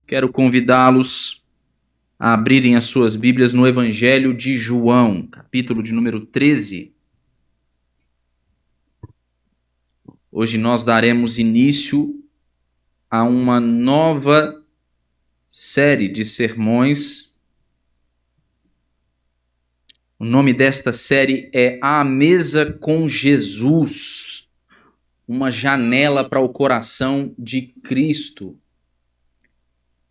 Quero convidá-los a abrirem as suas Bíblias no Evangelho de João, capítulo de número 13. Hoje nós daremos início a uma nova série de sermões. O nome desta série é A Mesa com Jesus, uma janela para o coração de Cristo.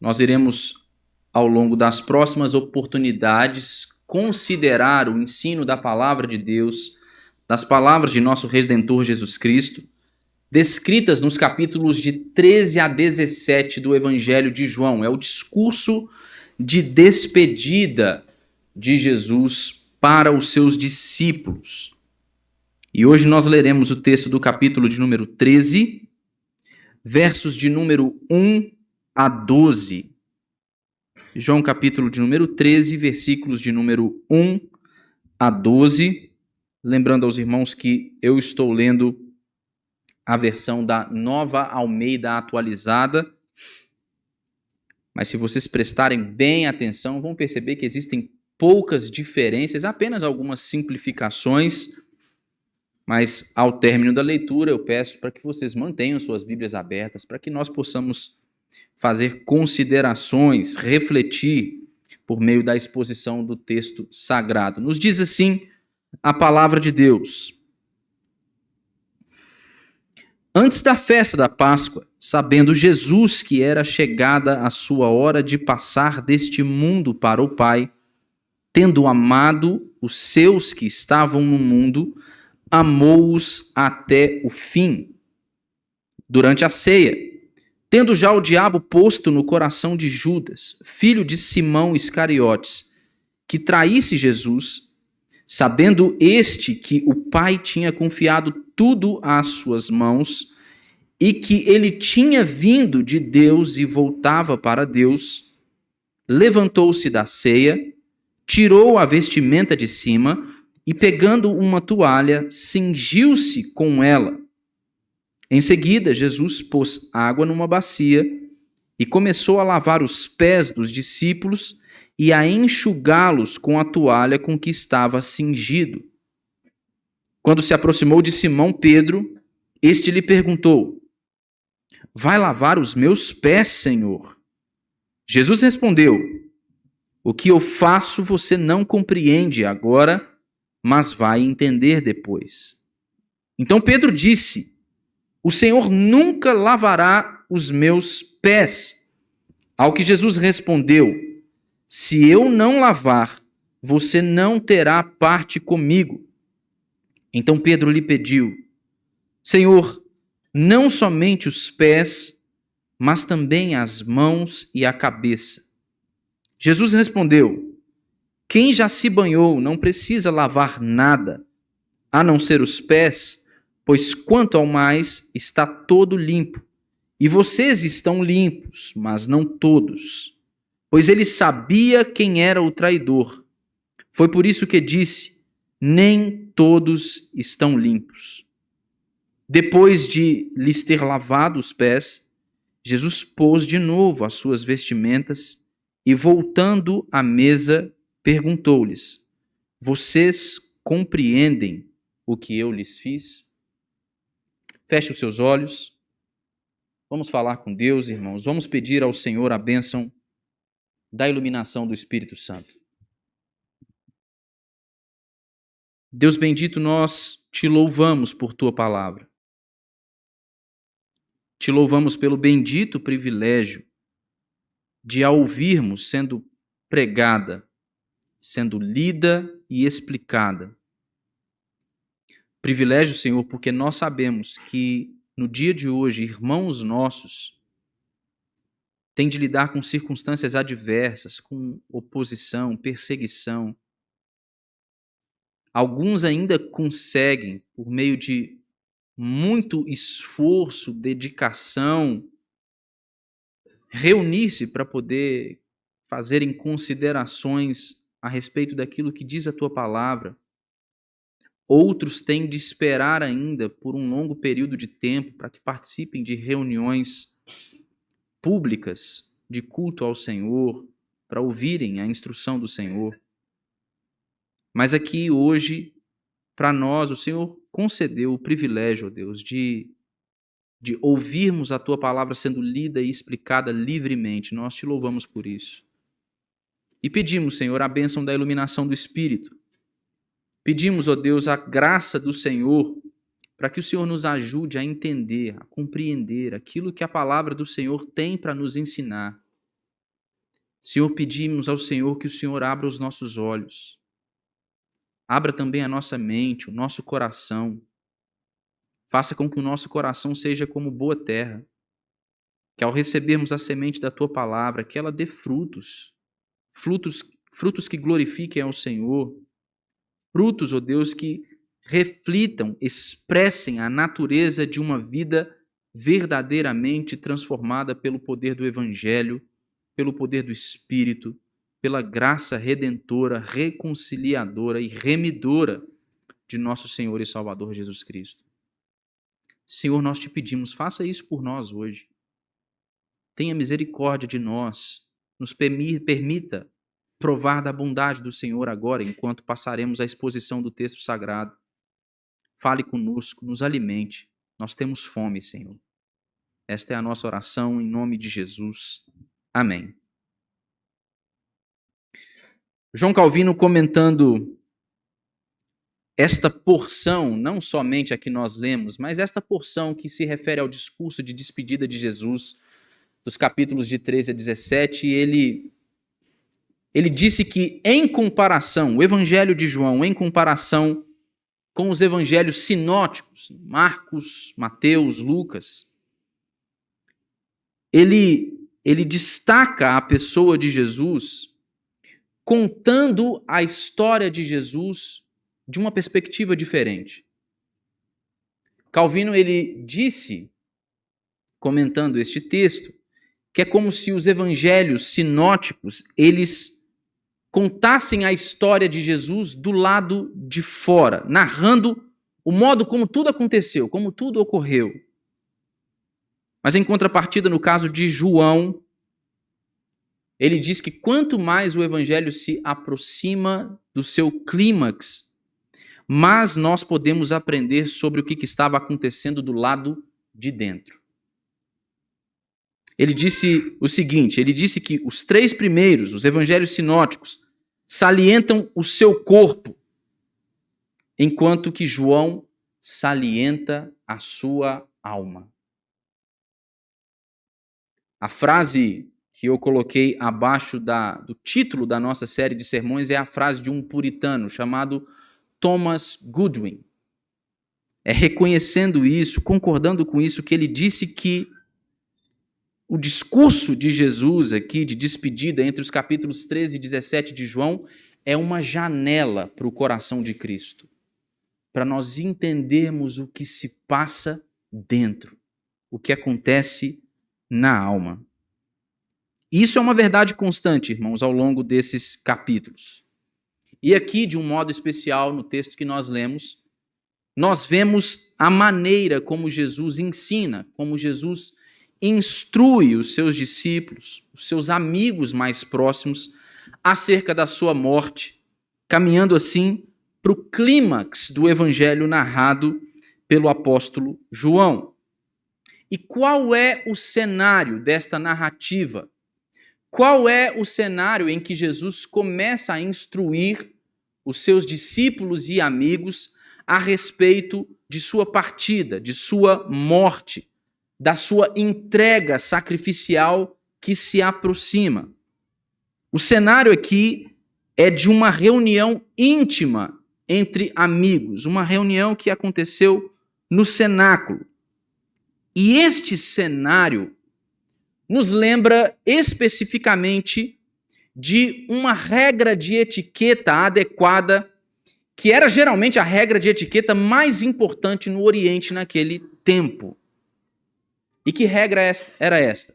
Nós iremos, ao longo das próximas oportunidades, considerar o ensino da palavra de Deus, das palavras de nosso Redentor Jesus Cristo, descritas nos capítulos de 13 a 17 do Evangelho de João. É o discurso de despedida de Jesus para os seus discípulos. E hoje nós leremos o texto do capítulo de número 13, versos de número 1 a 12. João capítulo de número 13, versículos de número 1 a 12. Lembrando aos irmãos que eu estou lendo a versão da Nova Almeida Atualizada. Mas se vocês prestarem bem atenção, vão perceber que existem poucas diferenças, apenas algumas simplificações. Mas ao término da leitura, eu peço para que vocês mantenham suas Bíblias abertas, para que nós possamos fazer considerações, refletir por meio da exposição do texto sagrado. Nos diz assim a palavra de Deus: Antes da festa da Páscoa, sabendo Jesus que era chegada a sua hora de passar deste mundo para o Pai, tendo amado os seus que estavam no mundo, amou-os até o fim. Durante a ceia, tendo já o diabo posto no coração de Judas, filho de Simão Iscariotes, que traísse Jesus, sabendo este que o Pai tinha confiado tudo às suas mãos e que ele tinha vindo de Deus e voltava para Deus, levantou-se da ceia, tirou a vestimenta de cima e, pegando uma toalha, cingiu-se com ela. Em seguida, Jesus pôs água numa bacia e começou a lavar os pés dos discípulos e a enxugá-los com a toalha com que estava cingido. Quando se aproximou de Simão Pedro, este lhe perguntou: Vai lavar os meus pés, Senhor? Jesus respondeu: O que eu faço você não compreende agora, mas vai entender depois. Então Pedro disse: O Senhor nunca lavará os meus pés. Ao que Jesus respondeu: Se eu não lavar, você não terá parte comigo. Então Pedro lhe pediu: Senhor, não somente os pés, mas também as mãos e a cabeça. Jesus respondeu: Quem já se banhou não precisa lavar nada, a não ser os pés, pois quanto ao mais está todo limpo. E vocês estão limpos, mas não todos. Pois ele sabia quem era o traidor. Foi por isso que disse: Nem todos estão limpos. Depois de lhes ter lavado os pés, Jesus pôs de novo as suas vestimentas e, voltando à mesa, perguntou-lhes: Vocês compreendem o que eu lhes fiz? Feche os seus olhos. Vamos falar com Deus, irmãos. Vamos pedir ao Senhor a bênção da iluminação do Espírito Santo. Deus bendito, nós te louvamos por tua palavra. Te louvamos pelo bendito privilégio de a ouvirmos sendo pregada, sendo lida e explicada. Privilégio, Senhor, porque nós sabemos que no dia de hoje, irmãos nossos têm de lidar com circunstâncias adversas, com oposição, perseguição. Alguns ainda conseguem, por meio de muito esforço, dedicação, reunir-se para poder fazerem considerações a respeito daquilo que diz a tua palavra. Outros têm de esperar ainda por um longo período de tempo para que participem de reuniões públicas de culto ao Senhor, para ouvirem a instrução do Senhor. Mas aqui hoje, para nós, o Senhor concedeu o privilégio, ó Deus, de ouvirmos a Tua palavra sendo lida e explicada livremente. Nós te louvamos por isso. E pedimos, Senhor, a bênção da iluminação do Espírito. Pedimos, ó Deus, a graça do Senhor, para que o Senhor nos ajude a entender, a compreender aquilo que a palavra do Senhor tem para nos ensinar. Senhor, pedimos ao Senhor que o Senhor abra os nossos olhos. Abra também a nossa mente, o nosso coração. Faça com que o nosso coração seja como boa terra, que ao recebermos a semente da Tua palavra, que ela dê frutos, frutos que glorifiquem ao Senhor, frutos, ó Deus, que reflitam, expressem a natureza de uma vida verdadeiramente transformada pelo poder do Evangelho, pelo poder do Espírito, pela graça redentora, reconciliadora e remidora de nosso Senhor e Salvador Jesus Cristo. Senhor, nós te pedimos, faça isso por nós hoje. Tenha misericórdia de nós, nos permita provar da bondade do Senhor agora, enquanto passaremos a exposição do texto sagrado. Fale conosco, nos alimente. Nós temos fome, Senhor. Esta é a nossa oração em nome de Jesus. Amém. João Calvino, comentando esta porção, não somente a que nós lemos, mas esta porção que se refere ao discurso de despedida de Jesus, dos capítulos de 13 a 17, ele disse que, em comparação, o Evangelho de João, em comparação com os evangelhos sinóticos, Marcos, Mateus, Lucas, ele destaca a pessoa de Jesus contando a história de Jesus de uma perspectiva diferente. Calvino, ele disse, comentando este texto, que é como se os evangelhos sinóticos, eles contassem a história de Jesus do lado de fora, narrando o modo como tudo aconteceu, como tudo ocorreu. Mas em contrapartida, no caso de João, ele diz que quanto mais o evangelho se aproxima do seu clímax, mais nós podemos aprender sobre o que estava acontecendo do lado de dentro. Ele disse o seguinte, ele disse que os três primeiros, os evangelhos sinóticos, salientam o seu corpo, enquanto que João salienta a sua alma. A frase que eu coloquei abaixo do título da nossa série de sermões é a frase de um puritano chamado Thomas Goodwin. É reconhecendo isso, concordando com isso, que ele disse que o discurso de Jesus aqui, de despedida, entre os capítulos 13 e 17 de João, é uma janela para o coração de Cristo, para nós entendermos o que se passa dentro, o que acontece na alma. Isso é uma verdade constante, irmãos, ao longo desses capítulos. E aqui, de um modo especial, no texto que nós lemos, nós vemos a maneira como Jesus ensina, como Jesus instrui os seus discípulos, os seus amigos mais próximos, acerca da sua morte, caminhando assim para o clímax do evangelho narrado pelo apóstolo João. E qual é o cenário desta narrativa? Qual é o cenário em que Jesus começa a instruir os seus discípulos e amigos a respeito de sua partida, de sua morte, da sua entrega sacrificial que se aproxima? O cenário aqui é de uma reunião íntima entre amigos, uma reunião que aconteceu no cenáculo. E este cenário nos lembra especificamente de uma regra de etiqueta adequada, que era geralmente a regra de etiqueta mais importante no Oriente naquele tempo. E que regra era esta?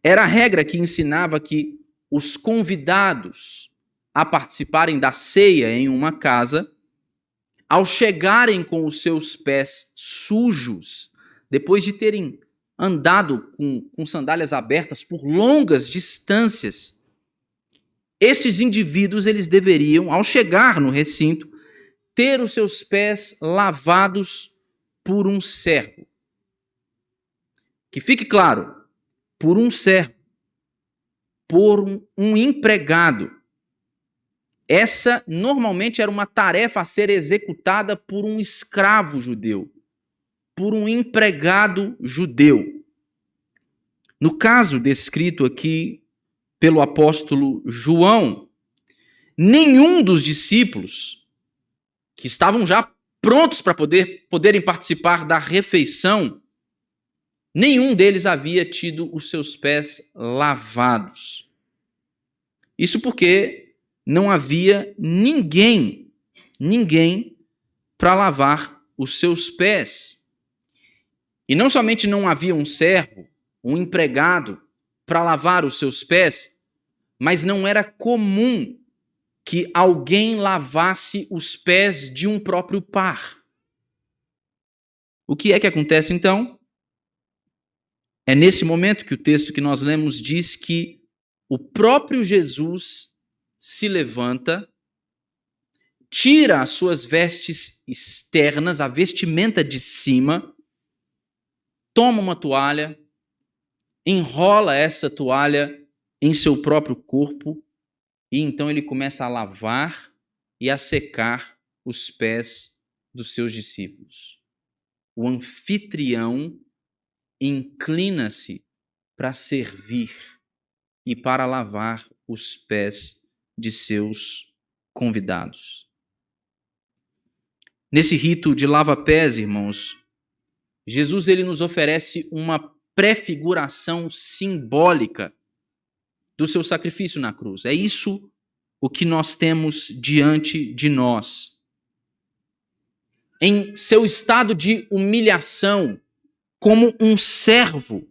Era a regra que ensinava que os convidados a participarem da ceia em uma casa, ao chegarem com os seus pés sujos, depois de terem andado com sandálias abertas por longas distâncias, estes indivíduos eles deveriam, ao chegar no recinto, ter os seus pés lavados por um servo. Que fique claro, por um servo, por um empregado. Essa normalmente era uma tarefa a ser executada por um escravo judeu, por um empregado judeu. No caso descrito aqui pelo apóstolo João, nenhum dos discípulos que estavam já prontos para poderem participar da refeição, nenhum deles havia tido os seus pés lavados. Isso porque não havia ninguém para lavar os seus pés. E não somente não havia um servo, um empregado para lavar os seus pés, mas não era comum que alguém lavasse os pés de um próprio par. O que é que acontece então? É nesse momento que o texto que nós lemos diz que o próprio Jesus se levanta, tira as suas vestes externas, a vestimenta de cima, toma uma toalha, enrola essa toalha em seu próprio corpo e então ele começa a lavar e a secar os pés dos seus discípulos. O anfitrião inclina-se para servir e para lavar os pés de seus convidados. Nesse rito de lava-pés, irmãos, Jesus ele nos oferece uma prefiguração simbólica do seu sacrifício na cruz. É isso o que nós temos diante de nós. Em seu estado de humilhação, como um servo,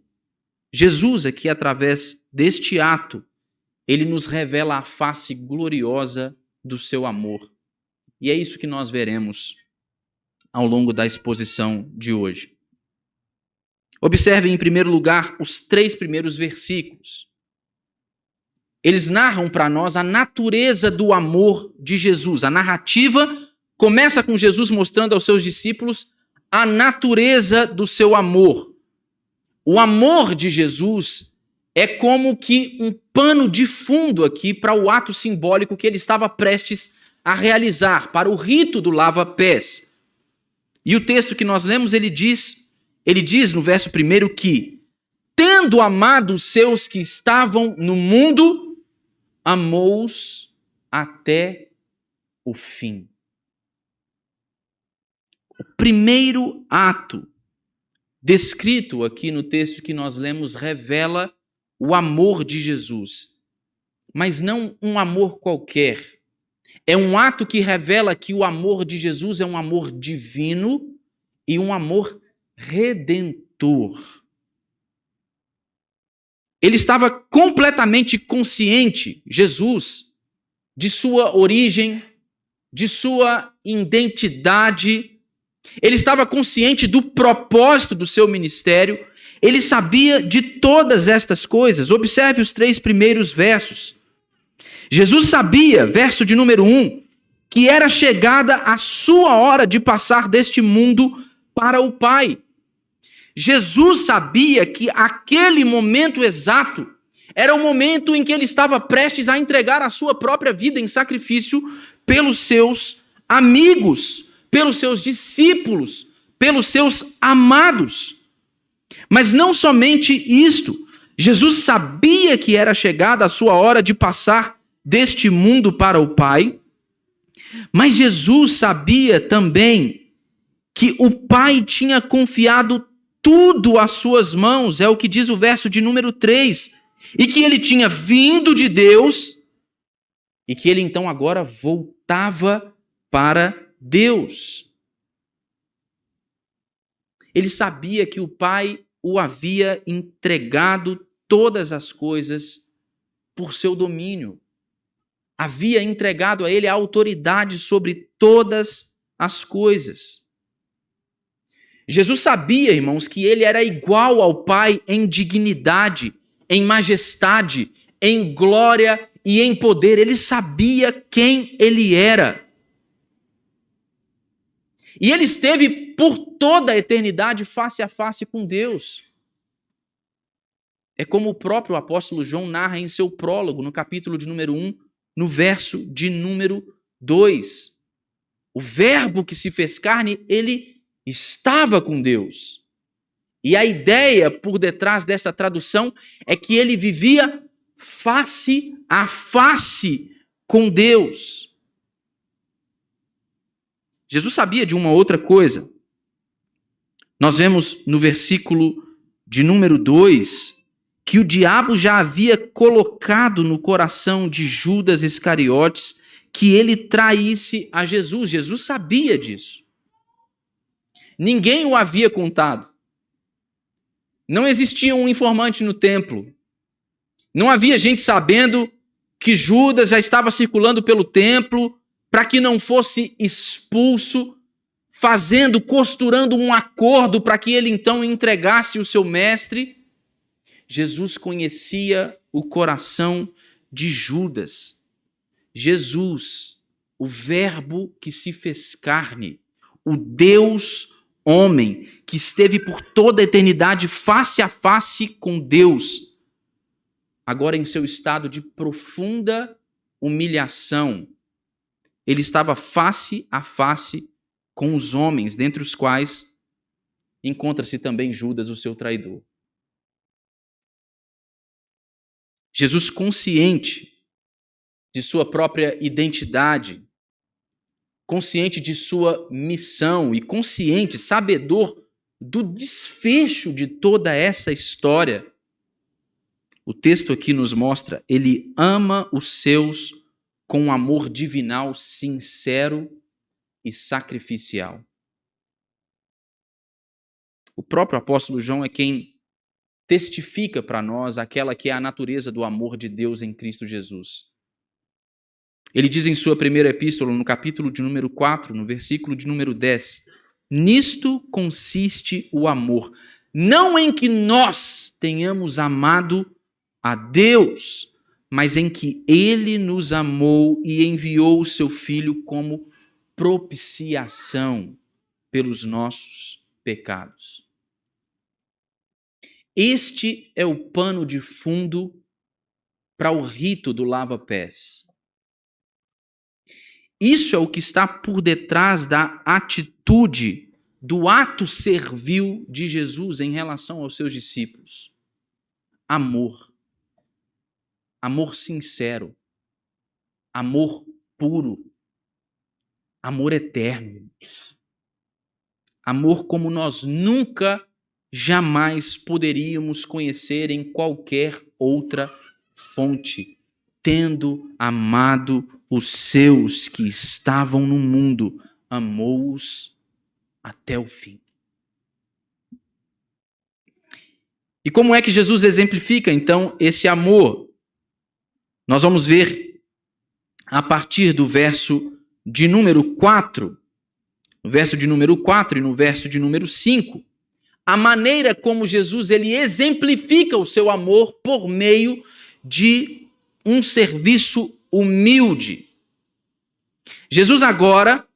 Jesus aqui, através deste ato, ele nos revela a face gloriosa do seu amor. E é isso que nós veremos ao longo da exposição de hoje. Observem, em primeiro lugar, os 3 primeiros versículos. Eles narram para nós a natureza do amor de Jesus. A narrativa começa com Jesus mostrando aos seus discípulos a natureza do seu amor. O amor de Jesus é como que um pano de fundo aqui para o ato simbólico que ele estava prestes a realizar, para o rito do lava-pés. E o texto que nós lemos, ele diz no verso 1 que, tendo amado os seus que estavam no mundo, amou-os até o fim. O primeiro ato descrito aqui no texto que nós lemos revela o amor de Jesus, mas não um amor qualquer. É um ato que revela que o amor de Jesus é um amor divino e um amor redentor. Ele estava completamente consciente, Jesus, de sua origem, de sua identidade. Ele estava consciente do propósito do seu ministério. Ele sabia de todas estas coisas. Observe os 3 primeiros versos. Jesus sabia, verso de número 1, que era chegada a sua hora de passar deste mundo para o Pai. Jesus sabia que aquele momento exato era o momento em que ele estava prestes a entregar a sua própria vida em sacrifício pelos seus amigos, pelos seus discípulos, pelos seus amados. Mas não somente isto, Jesus sabia que era chegada a sua hora de passar deste mundo para o Pai, mas Jesus sabia também que o Pai tinha confiado tudo às suas mãos, é o que diz o verso de número 3, e que ele tinha vindo de Deus e que ele então agora voltava para Deus. Ele sabia que o Pai o havia entregado todas as coisas por seu domínio. Havia entregado a ele a autoridade sobre todas as coisas. Jesus sabia, irmãos, que ele era igual ao Pai em dignidade, em majestade, em glória e em poder. Ele sabia quem ele era. E ele esteve por toda a eternidade face a face com Deus. É como o próprio apóstolo João narra em seu prólogo, no capítulo de número 1, no verso de número 2. O Verbo que se fez carne, ele estava com Deus. E a ideia por detrás dessa tradução é que ele vivia face a face com Deus. Jesus sabia de uma outra coisa. Nós vemos no versículo de número 2 que o diabo já havia colocado no coração de Judas Iscariotes que ele traísse a Jesus. Jesus sabia disso. Ninguém o havia contado. Não existia um informante no templo. Não havia gente sabendo que Judas já estava circulando pelo templo para que não fosse expulso, costurando um acordo para que ele então entregasse o seu mestre. Jesus conhecia o coração de Judas. Jesus, o Verbo que se fez carne, o Deus homem que esteve por toda a eternidade face a face com Deus, agora em seu estado de profunda humilhação, ele estava face a face com os homens, dentre os quais encontra-se também Judas, o seu traidor. Jesus, consciente de sua própria identidade, consciente de sua missão e consciente, sabedor do desfecho de toda essa história, o texto aqui nos mostra, ele ama os seus com um amor divinal sincero e sacrificial. O próprio apóstolo João é quem testifica para nós aquela que é a natureza do amor de Deus em Cristo Jesus. Ele diz em sua primeira epístola, no capítulo de número 4, no versículo de número 10, nisto consiste o amor, não em que nós tenhamos amado a Deus, mas em que Ele nos amou e enviou o seu Filho como propiciação pelos nossos pecados. Este é o pano de fundo para o rito do lava-pés. Isso é o que está por detrás da atitude, do ato servil de Jesus em relação aos seus discípulos. Amor. Amor sincero. Amor puro. Amor eterno. Amor como nós nunca, jamais poderíamos conhecer em qualquer outra fonte, tendo amado os seus que estavam no mundo, amou-os até o fim. E como é que Jesus exemplifica, então, esse amor? Nós vamos ver a partir do verso de número 4, no verso de número 4 e no verso de número 5, a maneira como Jesus ele exemplifica o seu amor por meio de um serviço humilde. Jesus agora,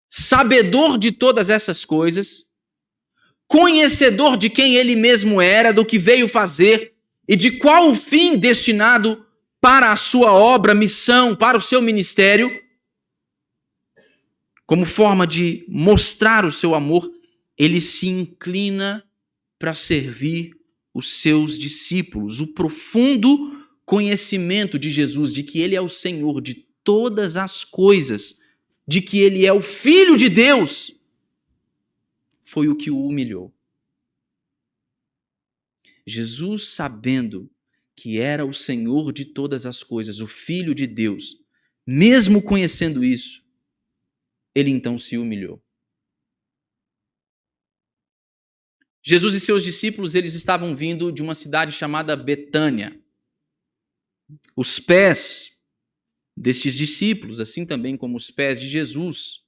sabedor de todas essas coisas, conhecedor de quem ele mesmo era, do que veio fazer e de qual o fim destinado para a sua obra, missão, para o seu ministério, como forma de mostrar o seu amor, ele se inclina para servir os seus discípulos. O profundo conhecimento de Jesus, de que ele é o Senhor de todas as coisas, de que ele é o Filho de Deus, foi o que o humilhou. Jesus, sabendo que era o Senhor de todas as coisas, o Filho de Deus, mesmo conhecendo isso, ele então se humilhou. Jesus e seus discípulos, eles estavam vindo de uma cidade chamada Betânia. Os pés destes discípulos, assim também como os pés de Jesus,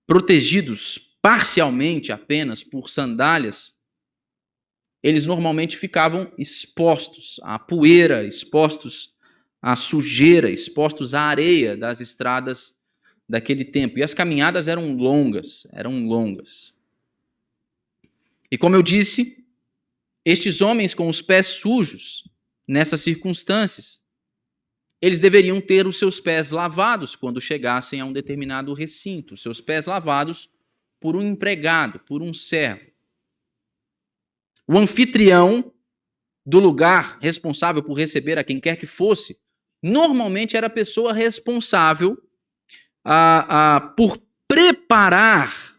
protegidos parcialmente apenas por sandálias, eles normalmente ficavam expostos à poeira, expostos à sujeira, expostos à areia das estradas daquele tempo. E as caminhadas eram longas, E como eu disse, estes homens com os pés sujos, nessas circunstâncias, eles deveriam ter os seus pés lavados quando chegassem a um determinado recinto, os seus pés lavados por um empregado, por um servo. O anfitrião do lugar responsável por receber a quem quer que fosse, normalmente era a pessoa responsável por preparar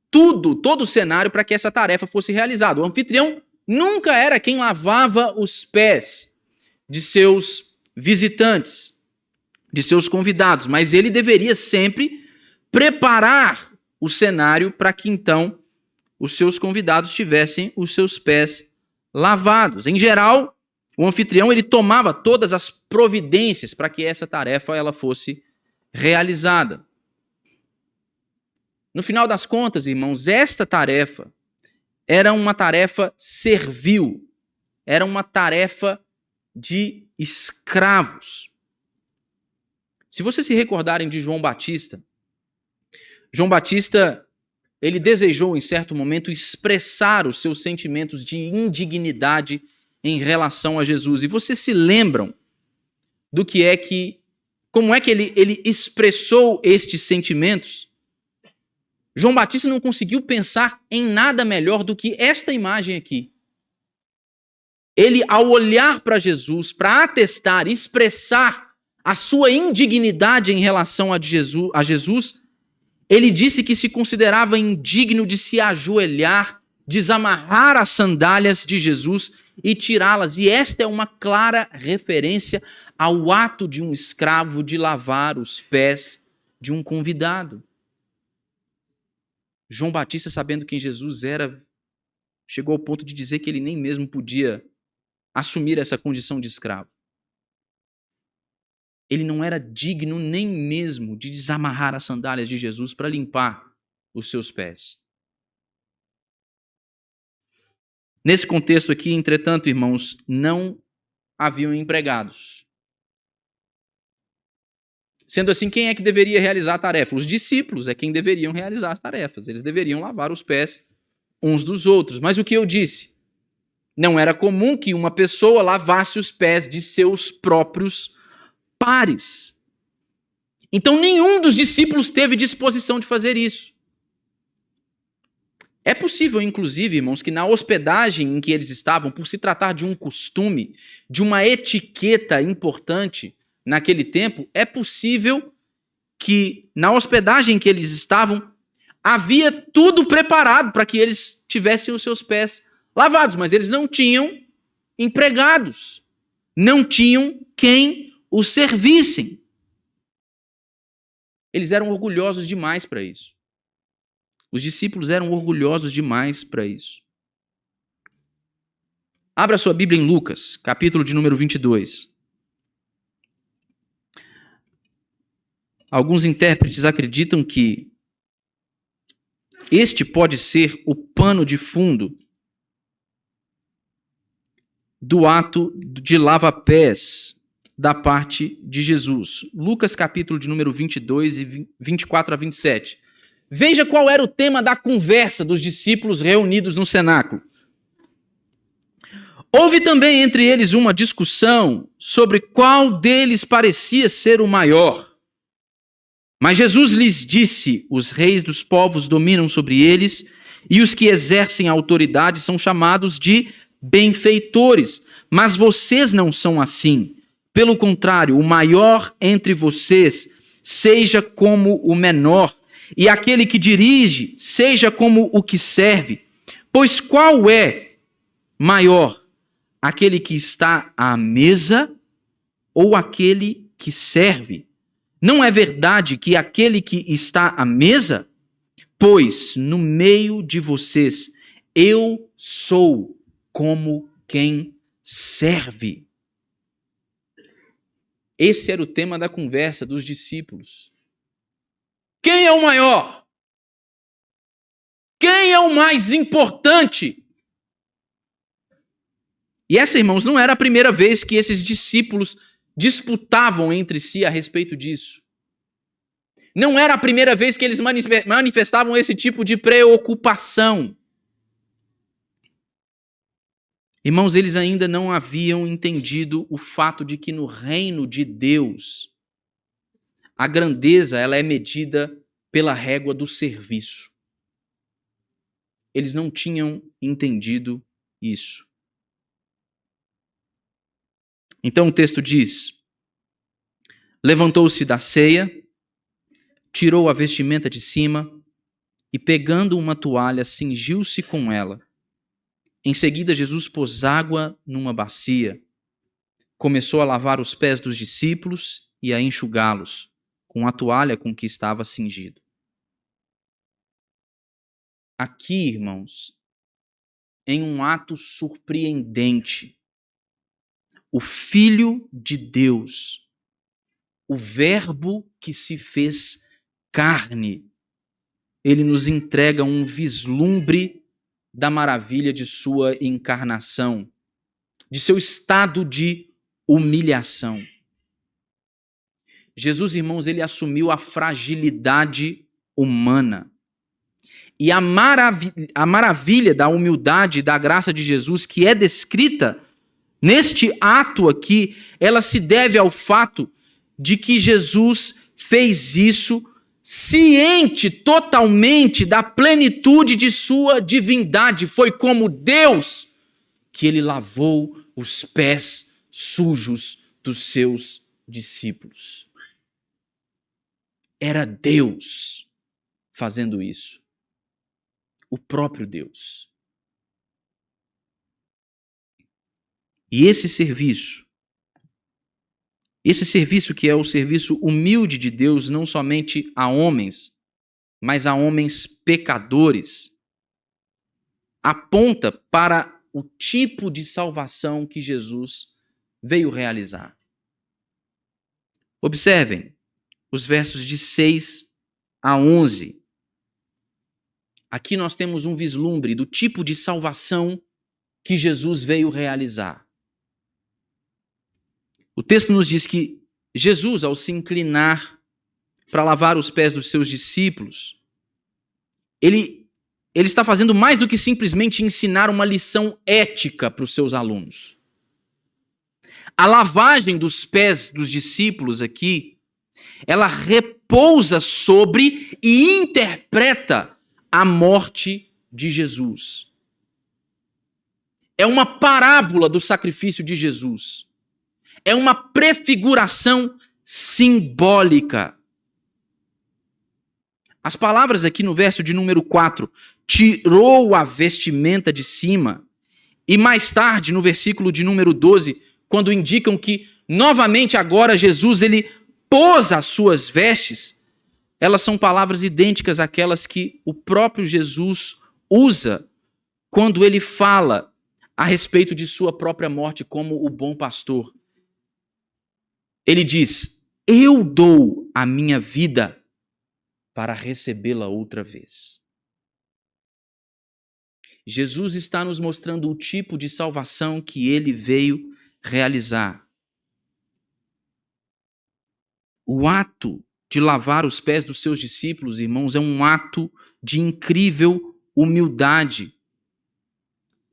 todo o cenário para que essa tarefa fosse realizada. O anfitrião nunca era quem lavava os pés de seus visitantes, de seus convidados, mas ele deveria sempre preparar o cenário para que então os seus convidados tivessem os seus pés lavados. Em geral, o anfitrião ele tomava todas as providências para que essa tarefa ela fosse realizada. No final das contas, irmãos, esta tarefa era uma tarefa servil, era uma tarefa de escravos. Se vocês se recordarem de João Batista, ele desejou em certo momento expressar os seus sentimentos de indignidade em relação a Jesus. E vocês se lembram como é que ele expressou estes sentimentos? João Batista não conseguiu pensar em nada melhor do que esta imagem aqui. Ele, ao olhar para Jesus, para atestar, expressar a sua indignidade em relação a Jesus, ele disse que se considerava indigno de se ajoelhar, desamarrar as sandálias de Jesus e tirá-las. E esta é uma clara referência ao ato de um escravo de lavar os pés de um convidado. João Batista, sabendo quem Jesus era, chegou ao ponto de dizer que ele nem mesmo podia assumir essa condição de escravo. Ele não era digno nem mesmo de desamarrar as sandálias de Jesus para limpar os seus pés. Nesse contexto aqui, entretanto, irmãos, não haviam empregados. Sendo assim, quem é que deveria realizar a tarefa? Os discípulos é quem deveriam realizar as tarefas. Eles deveriam lavar os pés uns dos outros. Mas o que eu disse? Não era comum que uma pessoa lavasse os pés de seus próprios pares. Então, nenhum dos discípulos teve disposição de fazer isso. É possível, inclusive, irmãos, que na hospedagem em que eles estavam, por se tratar de um costume, de uma etiqueta importante naquele tempo, é possível que na hospedagem em que eles estavam, havia tudo preparado para que eles tivessem os seus pés lavados, mas eles não tinham empregados, não tinham quem os servissem. Eles eram orgulhosos demais para isso. Os discípulos eram orgulhosos demais para isso. Abra sua Bíblia em Lucas, capítulo de número 22. Alguns intérpretes acreditam que este pode ser o pano de fundo do ato de lava-pés da parte de Jesus. Lucas, capítulo de número 22 e 24 a 27. Veja qual era o tema da conversa dos discípulos reunidos no cenáculo. Houve também entre eles uma discussão sobre qual deles parecia ser o maior. Mas Jesus lhes disse: os reis dos povos dominam sobre eles, e os que exercem autoridade são chamados de benfeitores. Mas vocês não são assim. Pelo contrário, o maior entre vocês seja como o menor, e aquele que dirige seja como o que serve. Pois qual é maior, aquele que está à mesa ou aquele que serve? Não é verdade que aquele que está à mesa? Pois no meio de vocês eu sou como quem serve. Esse era o tema da conversa dos discípulos. Quem é o maior? Quem é o mais importante? E essa, irmãos, não era a primeira vez que esses discípulos disputavam entre si a respeito disso. Não era a primeira vez que eles manifestavam esse tipo de preocupação. Irmãos, eles ainda não haviam entendido o fato de que no reino de Deus, a grandeza ela é medida pela régua do serviço. Eles não tinham entendido isso. Então o texto diz: levantou-se da ceia, tirou a vestimenta de cima e, pegando uma toalha, cingiu-se com ela. Em seguida, Jesus pôs água numa bacia, começou a lavar os pés dos discípulos e a enxugá-los com a toalha com que estava cingido. Aqui, irmãos, em um ato surpreendente, o Filho de Deus, o Verbo que se fez carne, ele nos entrega um vislumbre da maravilha de sua encarnação, de seu estado de humilhação. Jesus, irmãos, ele assumiu a fragilidade humana. E a maravilha da humildade e da graça de Jesus, que é descrita neste ato aqui, ela se deve ao fato de que Jesus fez isso ciente totalmente da plenitude de sua divindade. Foi como Deus que ele lavou os pés sujos dos seus discípulos. Era Deus fazendo isso. O próprio Deus. E esse serviço que é o serviço humilde de Deus, não somente a homens, mas a homens pecadores, aponta para o tipo de salvação que Jesus veio realizar. Observem os versos de 6 a 11. Aqui nós temos um vislumbre do tipo de salvação que Jesus veio realizar. O texto nos diz que Jesus, ao se inclinar para lavar os pés dos seus discípulos, ele está fazendo mais do que simplesmente ensinar uma lição ética para os seus alunos. A lavagem dos pés dos discípulos aqui, ela repousa sobre e interpreta a morte de Jesus. É uma parábola do sacrifício de Jesus. É uma prefiguração simbólica. As palavras aqui no verso de número 4, tirou a vestimenta de cima, e mais tarde no versículo de número 12, quando indicam que novamente agora Jesus ele pôs as suas vestes, elas são palavras idênticas àquelas que o próprio Jesus usa quando ele fala a respeito de sua própria morte como o bom pastor. Ele diz: eu dou a minha vida para recebê-la outra vez. Jesus está nos mostrando o tipo de salvação que ele veio realizar. O ato de lavar os pés dos seus discípulos, irmãos, é um ato de incrível humildade.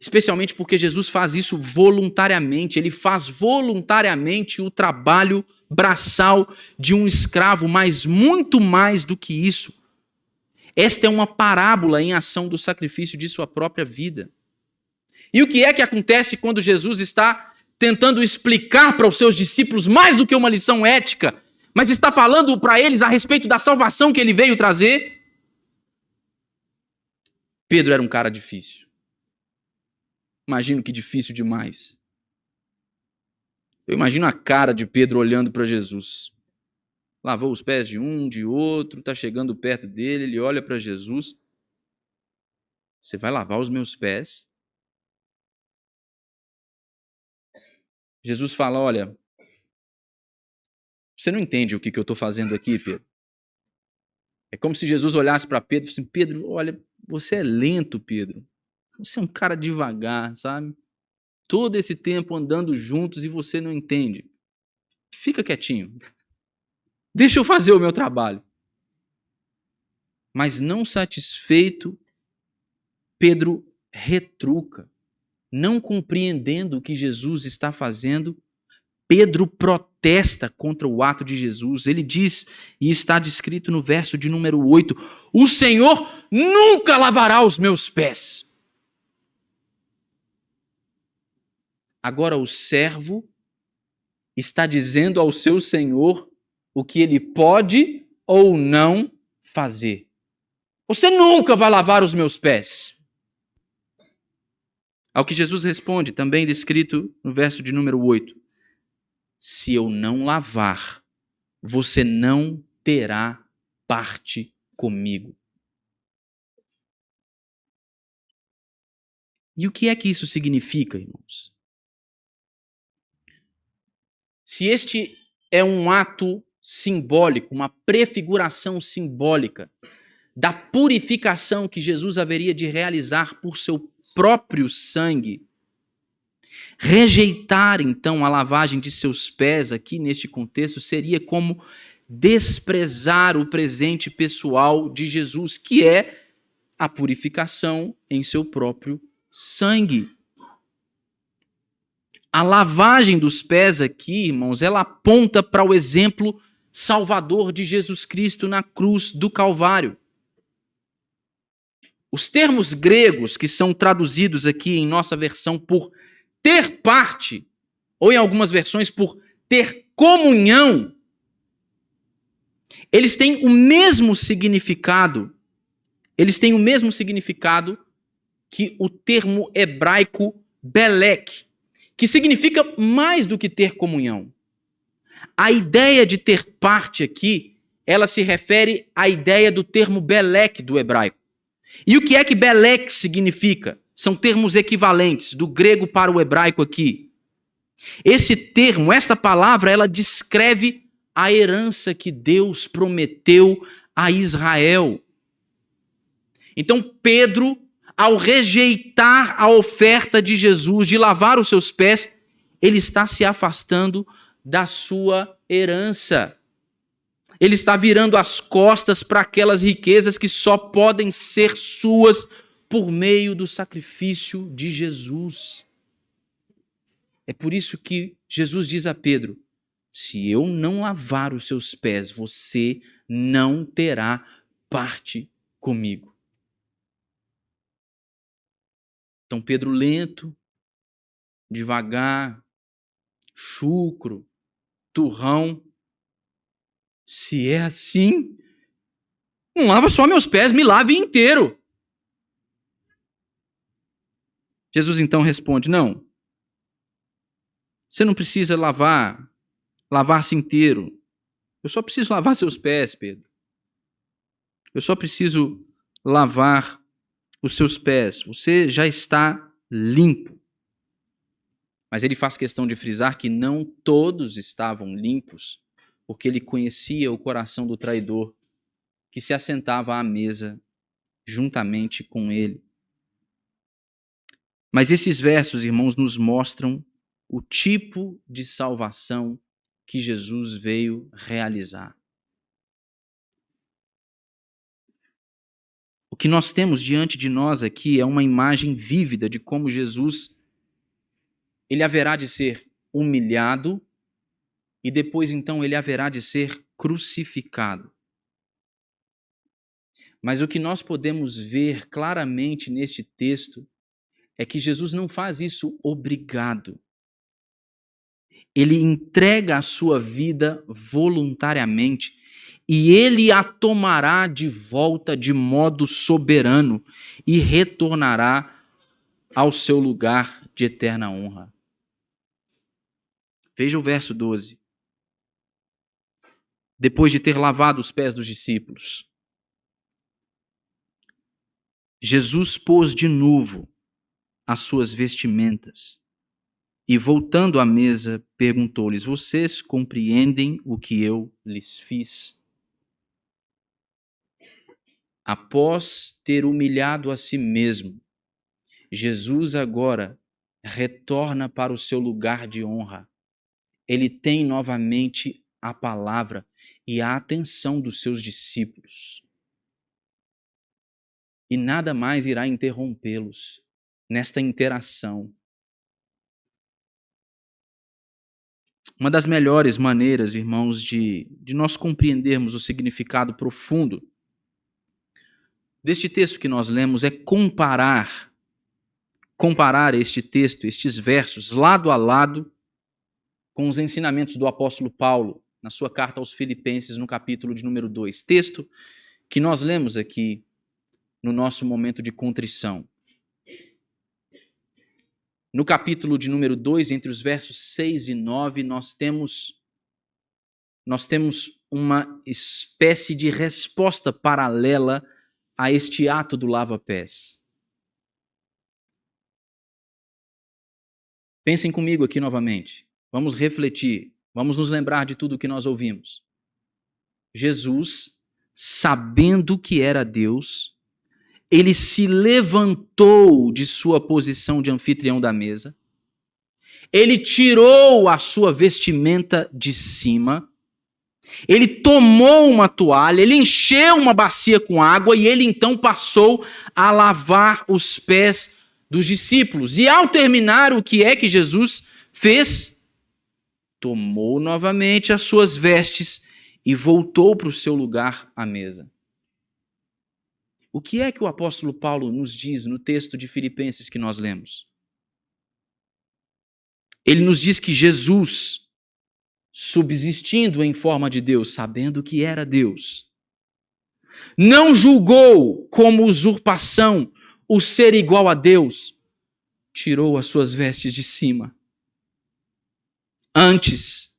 Especialmente porque Jesus faz isso voluntariamente. Ele faz voluntariamente o trabalho braçal de um escravo, mas muito mais do que isso. Esta é uma parábola em ação do sacrifício de sua própria vida. E o que é que acontece quando Jesus está tentando explicar para os seus discípulos mais do que uma lição ética, mas está falando para eles a respeito da salvação que ele veio trazer? Pedro era um cara difícil. Imagino que difícil demais. Eu imagino a cara de Pedro olhando para Jesus. Lavou os pés de um, de outro, está chegando perto dele, ele olha para Jesus. Você vai lavar os meus pés? Jesus fala: olha, você não entende o que eu estou fazendo aqui, Pedro? É como se Jesus olhasse para Pedro e falasse assim: Pedro, olha, você é lento, Pedro. Você é um cara devagar, sabe? Todo esse tempo andando juntos e você não entende. Fica quietinho. Deixa eu fazer o meu trabalho. Mas não satisfeito, Pedro retruca. Não compreendendo o que Jesus está fazendo, Pedro protesta contra o ato de Jesus. Ele diz, e está descrito no verso de número 8, o Senhor nunca lavará os meus pés. Agora o servo está dizendo ao seu senhor o que ele pode ou não fazer. Você nunca vai lavar os meus pés. Ao que Jesus responde, também descrito no verso de número 8, se eu não lavar, você não terá parte comigo. E o que é que isso significa, irmãos? Se este é um ato simbólico, uma prefiguração simbólica da purificação que Jesus haveria de realizar por seu próprio sangue, rejeitar então a lavagem de seus pés aqui neste contexto seria como desprezar o presente pessoal de Jesus, que é a purificação em seu próprio sangue. A lavagem dos pés aqui, irmãos, ela aponta para o exemplo salvador de Jesus Cristo na cruz do Calvário. Os termos gregos que são traduzidos aqui em nossa versão por ter parte, ou em algumas versões por ter comunhão, eles têm o mesmo significado. Eles têm o mesmo significado que o termo hebraico belek, que significa mais do que ter comunhão. A ideia de ter parte aqui, ela se refere à ideia do termo belek do hebraico. E o que é que belek significa? São termos equivalentes do grego para o hebraico aqui. Esse termo, esta palavra, ela descreve a herança que Deus prometeu a Israel. Então Pedro, ao rejeitar a oferta de Jesus de lavar os seus pés, ele está se afastando da sua herança. Ele está virando as costas para aquelas riquezas que só podem ser suas por meio do sacrifício de Jesus. É por isso que Jesus diz a Pedro, se eu não lavar os seus pés, você não terá parte comigo. Então Pedro lento, devagar, chucro, turrão. Se é assim, não lava só meus pés, me lave inteiro. Jesus então responde, não, você não precisa lavar-se inteiro. Eu só preciso lavar seus pés, Pedro. Eu só preciso lavar os seus pés. Você já está limpo. Mas ele faz questão de frisar que não todos estavam limpos, porque ele conhecia o coração do traidor, que se assentava à mesa juntamente com ele. Mas esses versos, irmãos, nos mostram o tipo de salvação que Jesus veio realizar. O que nós temos diante de nós aqui é uma imagem vívida de como Jesus, ele haverá de ser humilhado e depois então ele haverá de ser crucificado. Mas o que nós podemos ver claramente neste texto é que Jesus não faz isso obrigado. Ele entrega a sua vida voluntariamente e ele a tomará de volta de modo soberano e retornará ao seu lugar de eterna honra. Veja o verso 12. Depois de ter lavado os pés dos discípulos, Jesus pôs de novo as suas vestimentas e, voltando à mesa, perguntou-lhes, vocês compreendem o que eu lhes fiz? Após ter humilhado a si mesmo, Jesus agora retorna para o seu lugar de honra. Ele tem novamente a palavra e a atenção dos seus discípulos. E nada mais irá interrompê-los nesta interação. Uma das melhores maneiras, irmãos, de nós compreendermos o significado profundo deste texto que nós lemos é comparar este texto, estes versos, lado a lado com os ensinamentos do apóstolo Paulo na sua carta aos Filipenses, no capítulo de número 2. Texto que nós lemos aqui no nosso momento de contrição. No capítulo de número 2, entre os versos 6 e 9, nós temos uma espécie de resposta paralela a este ato do lava-pés. Pensem comigo aqui novamente. Vamos refletir. Vamos nos lembrar de tudo o que nós ouvimos. Jesus, sabendo que era Deus, ele se levantou de sua posição de anfitrião da mesa, ele tirou a sua vestimenta de cima, ele tomou uma toalha, ele encheu uma bacia com água e ele então passou a lavar os pés dos discípulos. E ao terminar, o que é que Jesus fez? Tomou novamente as suas vestes e voltou para o seu lugar à mesa. O que é que o apóstolo Paulo nos diz no texto de Filipenses que nós lemos? Ele nos diz que Jesus, subsistindo em forma de Deus, sabendo que era Deus, não julgou como usurpação o ser igual a Deus, tirou as suas vestes de cima. Antes,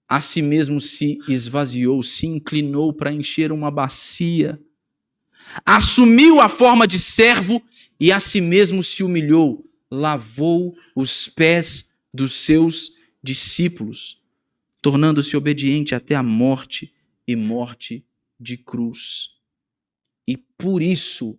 a si mesmo se esvaziou, se inclinou para encher uma bacia, assumiu a forma de servo e a si mesmo se humilhou, lavou os pés dos seus discípulos, tornando-se obediente até a morte e morte de cruz. E por isso,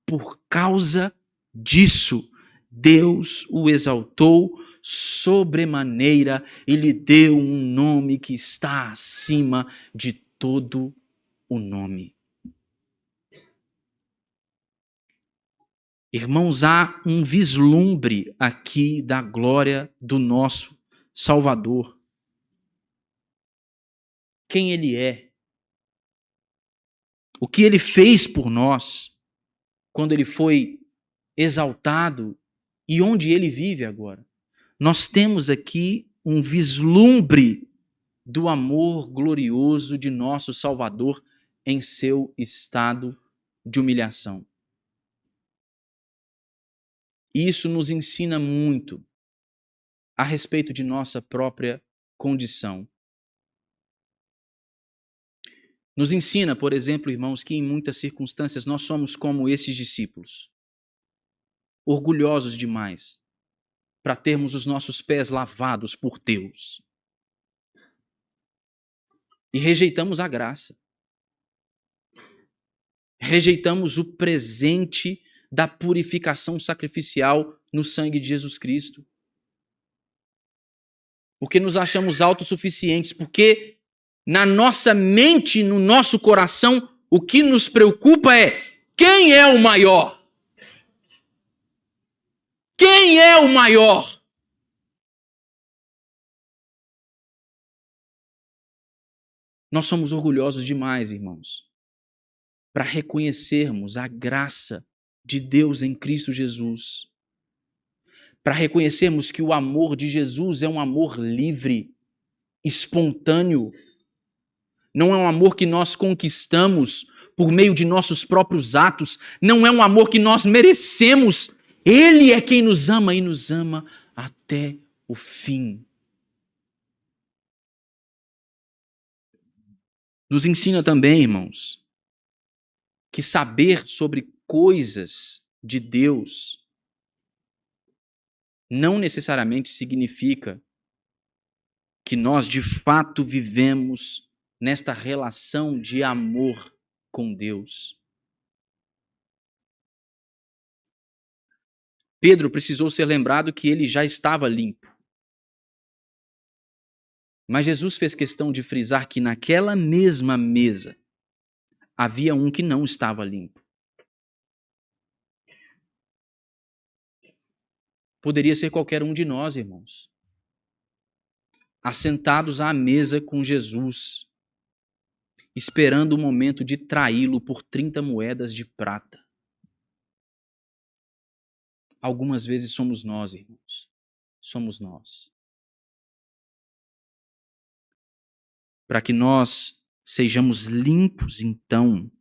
por causa disso, Deus o exaltou sobremaneira e lhe deu um nome que está acima de todo o nome. Irmãos, há um vislumbre aqui da glória do nosso Salvador. Quem Ele é. O que Ele fez por nós quando Ele foi exaltado e onde Ele vive agora. Nós temos aqui um vislumbre do amor glorioso de nosso Salvador em seu estado de humilhação. Isso nos ensina muito a respeito de nossa própria condição. Nos ensina, por exemplo, irmãos, que em muitas circunstâncias nós somos como esses discípulos, orgulhosos demais para termos os nossos pés lavados por Deus. E rejeitamos a graça. Rejeitamos o presente da purificação sacrificial no sangue de Jesus Cristo. Porque nos achamos autossuficientes, porque na nossa mente, no nosso coração, o que nos preocupa é quem é o maior? Quem é o maior? Nós somos orgulhosos demais, irmãos, para reconhecermos a graça de Deus em Cristo Jesus, para reconhecermos que o amor de Jesus é um amor livre, espontâneo, não é um amor que nós conquistamos por meio de nossos próprios atos, não é um amor que nós merecemos. Ele é quem nos ama e nos ama até o fim. Nos ensina também, irmãos, que saber sobre coisas de Deus não necessariamente significa que nós de fato vivemos nesta relação de amor com Deus. Pedro precisou ser lembrado que ele já estava limpo. Mas Jesus fez questão de frisar que naquela mesma mesa havia um que não estava limpo. Poderia ser qualquer um de nós, irmãos, assentados à mesa com Jesus, esperando o momento de traí-lo por 30 moedas de prata. Algumas vezes somos nós, irmãos. Somos nós. Para que nós sejamos limpos, então,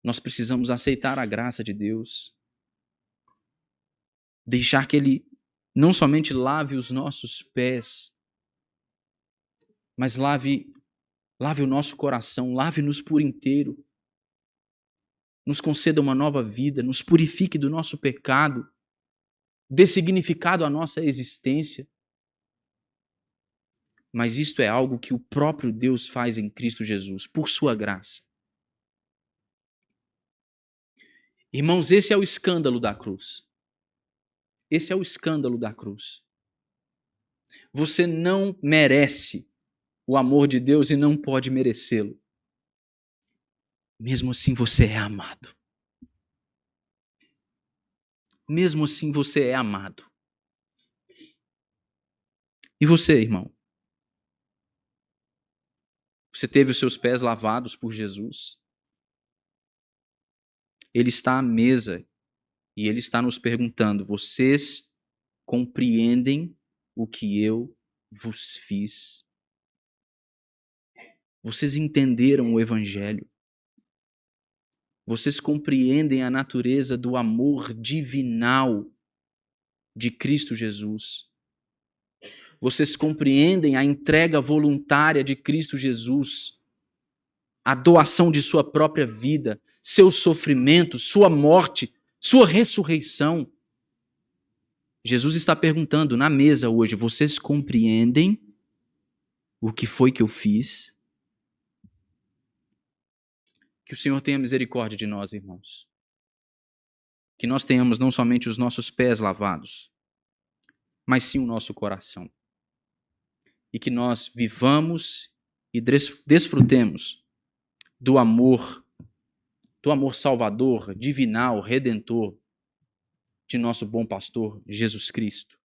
nós precisamos aceitar a graça de Deus, deixar que Ele não somente lave os nossos pés, mas lave o nosso coração, lave-nos por inteiro, nos conceda uma nova vida, nos purifique do nosso pecado, dê significado à nossa existência. Mas isto é algo que o próprio Deus faz em Cristo Jesus, por sua graça. Irmãos, esse é o escândalo da cruz. Esse é o escândalo da cruz. Você não merece o amor de Deus e não pode merecê-lo. Mesmo assim você é amado. Mesmo assim você é amado. E você, irmão? Você teve os seus pés lavados por Jesus? Ele está à mesa e ele está nos perguntando: vocês compreendem o que eu vos fiz? Vocês entenderam o Evangelho? Vocês compreendem a natureza do amor divinal de Cristo Jesus? Vocês compreendem a entrega voluntária de Cristo Jesus? A doação de sua própria vida, seu sofrimento, sua morte, sua ressurreição? Jesus está perguntando na mesa hoje: vocês compreendem o que foi que eu fiz? Que o Senhor tenha misericórdia de nós, irmãos. Que nós tenhamos não somente os nossos pés lavados, mas sim o nosso coração. E que nós vivamos e desfrutemos do amor salvador, divinal, redentor de nosso bom pastor Jesus Cristo.